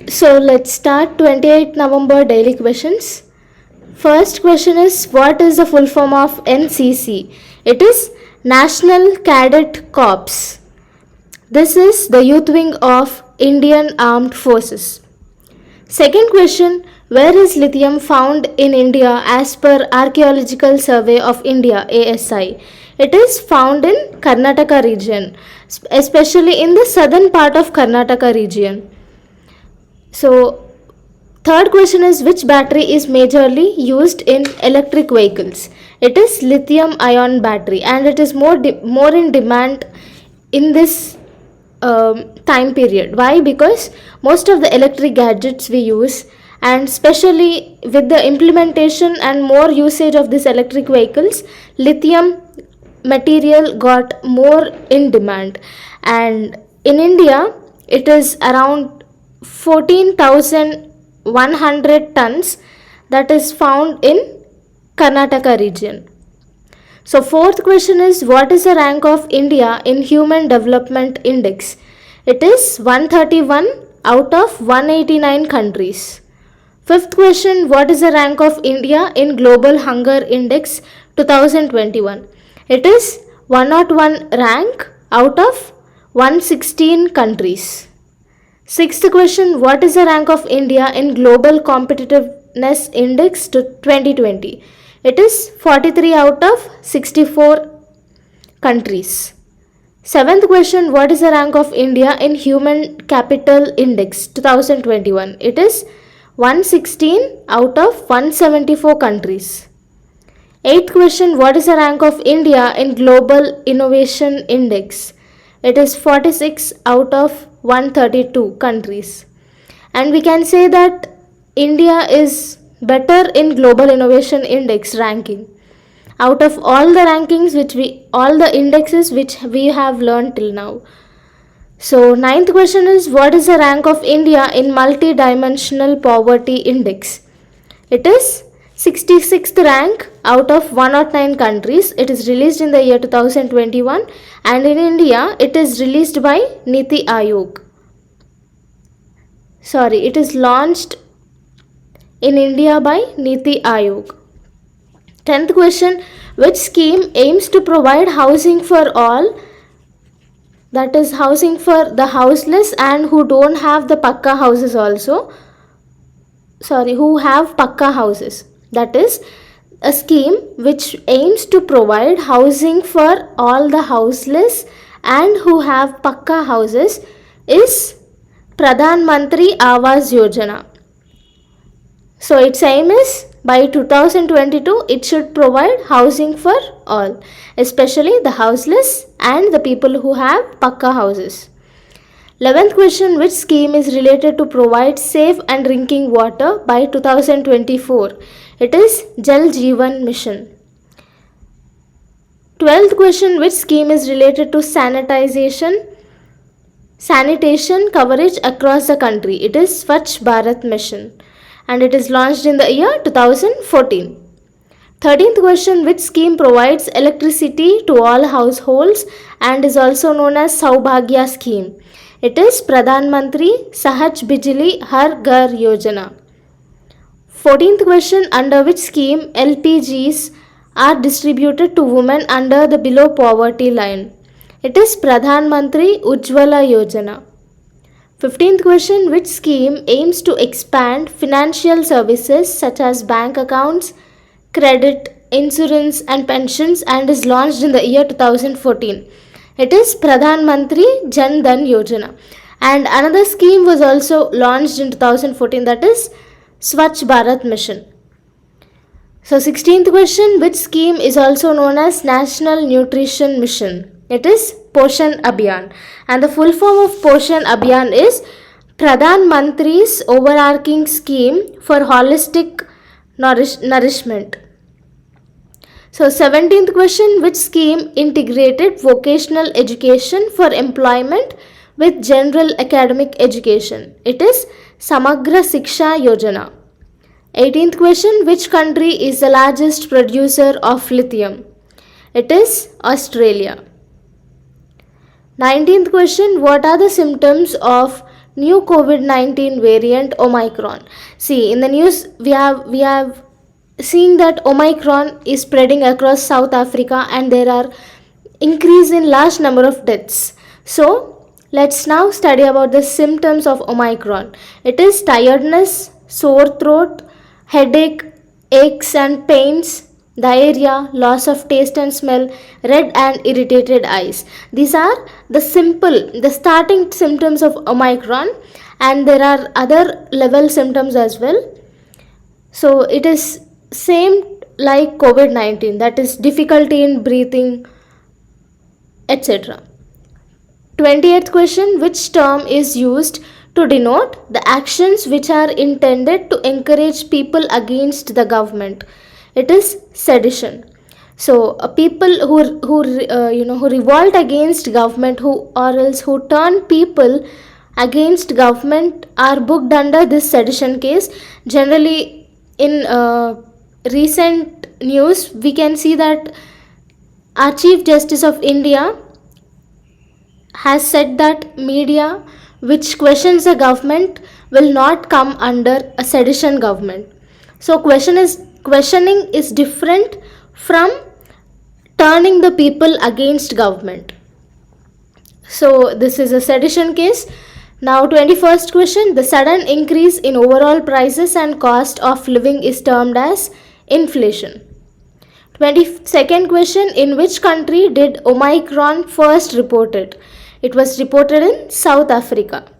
So let's start 28 November daily questions. First question is, what is the full form of NCC? It is National Cadet Corps. This is the youth wing of Indian Armed Forces. Second question, where is lithium found in India as per Archaeological Survey of India ASI? It is found in Karnataka region, especially in the southern part of Karnataka region. So, third question is, which battery is majorly used in electric vehicles? It is lithium ion battery, and it is more in demand in this time period. Why? Because most of the electric gadgets we use, and especially with the implementation and more usage of these electric vehicles, lithium material got more in demand. And in India, it is around 14,100 tons that is found in Karnataka region. So fourth question is, what is the rank of India in Human Development Index? It is 131 out of 189 countries. Fifth question, what is the rank of India in Global Hunger Index 2021? It is 101 rank out of 116 countries. Sixth question, what is the rank of India in Global Competitiveness Index to 2020? It is 43 out of 64 countries. Seventh question, what is the rank of India in Human Capital Index 2021? It is 116 out of 174 countries. Eighth question, what is the rank of India in Global Innovation Index? It is 46 out of 132 countries. And we can say that India is better in Global Innovation Index ranking out of all the rankings all the indexes which we have learned till now. So ninth question is, what is the rank of India in Multi-Dimensional Poverty Index? It is 66th rank out of 109 countries. It is released in the year 2021, and in India it is released by Niti Aayog. It is launched in India by Niti Aayog. 10th question, which scheme aims to provide housing for all, that is housing for the houseless and who don't have the pakka houses also, who have pakka houses. That is a scheme which aims to provide housing for all the houseless and who have pakka houses is Pradhan Mantri Awas Yojana. So its aim is by 2022 it should provide housing for all, especially the houseless and the people who have pakka houses. 11th question, which scheme is related to provide safe and drinking water by 2024? It is Jal Jeevan Mission. 12th question, which scheme is related to sanitation coverage across the country? It is Swachh Bharat Mission, and it is launched in the year 2014. 13th question, which scheme provides electricity to all households and is also known as Saubhagya scheme? It is Pradhan Mantri Sahaj Bijli Har Ghar Yojana. 14th question, under which scheme LPGs are distributed to women under the below poverty line? It is Pradhan Mantri Ujjwala Yojana. 15th question, which scheme aims to expand financial services such as bank accounts, credit, insurance and pensions and is launched in the year 2014? It is Pradhan Mantri Jan Dhan Yojana. And another scheme was also launched in 2014, that is Swachh Bharat Mission. So 16th question, which scheme is also known as National Nutrition Mission? It is Poshan Abhiyan, and the full form of Poshan Abhiyan is Pradhan Mantri's overarching scheme for holistic nourishment. So 17th question, which scheme integrated vocational education for employment with general academic education? It is Samagra Siksha Yojana. 18th question, which country is the largest producer of lithium? It is Australia. 19th question, what are the symptoms of new COVID-19 variant Omicron. See, in the news we have seeing that Omicron is spreading across South Africa and there are increase in large number of deaths. So let's now study about the symptoms of Omicron. It is tiredness, sore throat, headache, aches and pains, diarrhea, loss of taste and smell, red and irritated eyes. These are the starting symptoms of Omicron, and there are other level symptoms as well. So it is same like COVID-19, that is difficulty in breathing, etc. 28th question, which term is used to denote the actions which are intended to encourage people against the government? It is sedition. So people who revolt against government, who turn people against government are booked under this sedition case. Generally, in recent news, we can see that our Chief Justice of India has said that media which questions the government will not come under a sedition government. So questioning is different from turning the people against government. So this is a sedition case. Now 21st question, the sudden increase in overall prices and cost of living is termed as inflation. 22nd question, in which country did Omicron first reported? It was reported in South Africa.